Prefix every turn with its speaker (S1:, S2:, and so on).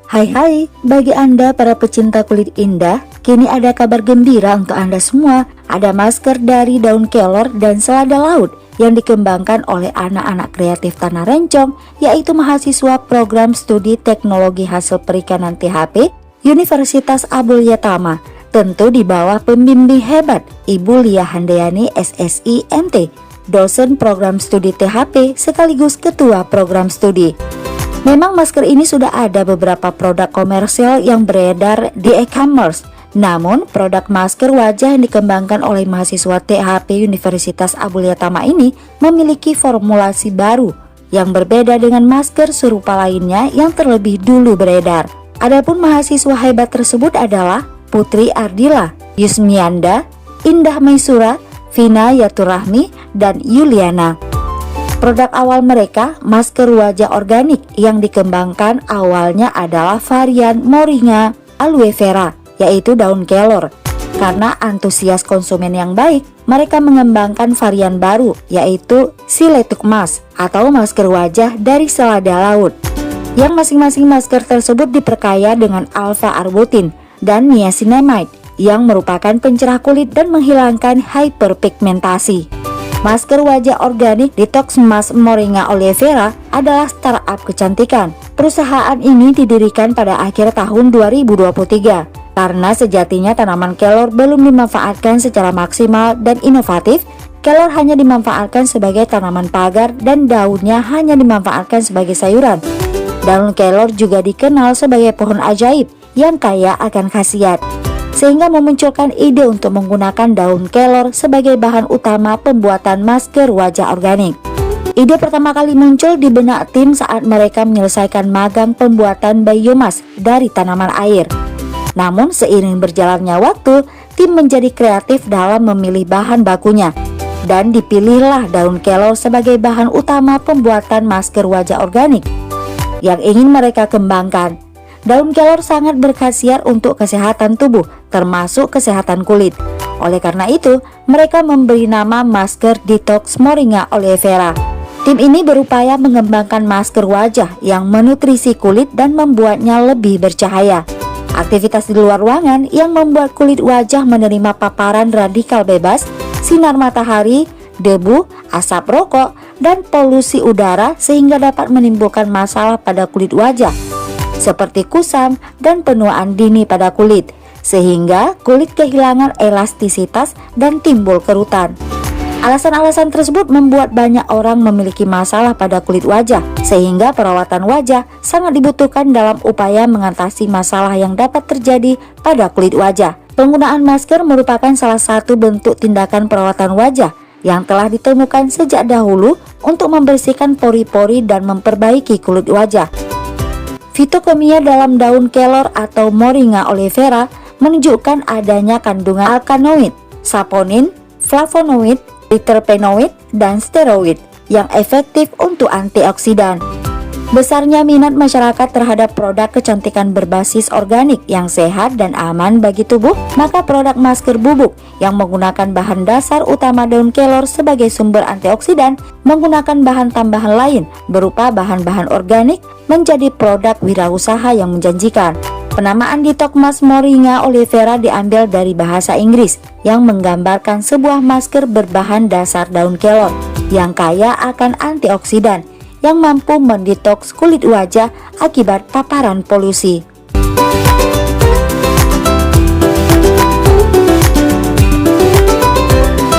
S1: Hai, bagi Anda para pecinta kulit indah, kini ada kabar gembira untuk Anda semua. Ada masker dari daun kelor dan selada laut yang dikembangkan oleh anak-anak kreatif Tanah Rencong, yaitu mahasiswa program studi teknologi hasil perikanan THP Universitas Abdul Yatama. Tentu di bawah pembimbing hebat Ibu Lia Handayani SSI MT, dosen program studi THP sekaligus ketua program studi. Memang masker ini sudah ada beberapa produk komersial yang beredar di e-commerce. Namun, produk masker wajah yang dikembangkan oleh mahasiswa THP Universitas Abdul Yatama ini memiliki formulasi baru yang berbeda dengan masker serupa lainnya yang terlebih dulu beredar. Adapun mahasiswa hebat tersebut adalah Putri Ardila, Yusmianda, Indah Maisura, Vina Yaturahmi, dan Yuliana. Produk awal mereka, masker wajah organik yang dikembangkan awalnya adalah varian Moringa aloe vera, yaitu daun kelor. Karena antusias konsumen yang baik, mereka mengembangkan varian baru, yaitu Siletuk Mas atau masker wajah dari selada laut. Yang masing-masing masker tersebut diperkaya dengan alpha arbutin dan niacinamide yang merupakan pencerah kulit dan menghilangkan hyperpigmentasi. Masker wajah organik Detox Mas Moringa aloe vera adalah startup kecantikan. Perusahaan ini didirikan pada akhir tahun 2023 karena sejatinya tanaman kelor belum dimanfaatkan secara maksimal dan inovatif. Kelor hanya dimanfaatkan sebagai tanaman pagar dan daunnya hanya dimanfaatkan sebagai sayuran. Daun kelor juga dikenal sebagai pohon ajaib yang kaya akan khasiat, sehingga memunculkan ide untuk menggunakan daun kelor sebagai bahan utama pembuatan masker wajah organik. Ide pertama kali muncul di benak tim saat mereka menyelesaikan magang pembuatan biomas dari tanaman air. Namun seiring berjalannya waktu, tim menjadi kreatif dalam memilih bahan bakunya, dan dipilihlah daun kelor sebagai bahan utama pembuatan masker wajah organik yang ingin mereka kembangkan. Daun kelor sangat berkhasiat untuk kesehatan tubuh, termasuk kesehatan kulit. Oleh karena itu, mereka memberi nama masker Detox Moringa aloe vera. Tim ini berupaya mengembangkan masker wajah yang menutrisi kulit dan membuatnya lebih bercahaya. Aktivitas di luar ruangan yang membuat kulit wajah menerima paparan radikal bebas, sinar matahari, debu, asap rokok, dan polusi udara sehingga dapat menimbulkan masalah pada kulit wajah, seperti kusam dan penuaan dini pada kulit, sehingga kulit kehilangan elastisitas dan timbul kerutan. Alasan-alasan tersebut membuat banyak orang memiliki masalah pada kulit wajah, sehingga perawatan wajah sangat dibutuhkan dalam upaya mengatasi masalah yang dapat terjadi pada kulit wajah. Penggunaan masker merupakan salah satu bentuk tindakan perawatan wajah yang telah ditemukan sejak dahulu untuk membersihkan pori-pori dan memperbaiki kulit wajah. Fitokimia dalam daun kelor atau Moringa aloe vera menunjukkan adanya kandungan alkaloid, saponin, flavonoid, diterpenoid, dan steroid yang efektif untuk antioksidan. Besarnya minat masyarakat terhadap produk kecantikan berbasis organik yang sehat dan aman bagi tubuh, maka produk masker bubuk yang menggunakan bahan dasar utama daun kelor sebagai sumber antioksidan menggunakan bahan tambahan lain berupa bahan-bahan organik menjadi produk wirausaha yang menjanjikan. Penamaan Detox Mas Moringa aloe vera diambil dari bahasa Inggris yang menggambarkan sebuah masker berbahan dasar daun kelor yang kaya akan antioksidan yang mampu mendetoks kulit wajah akibat paparan polusi.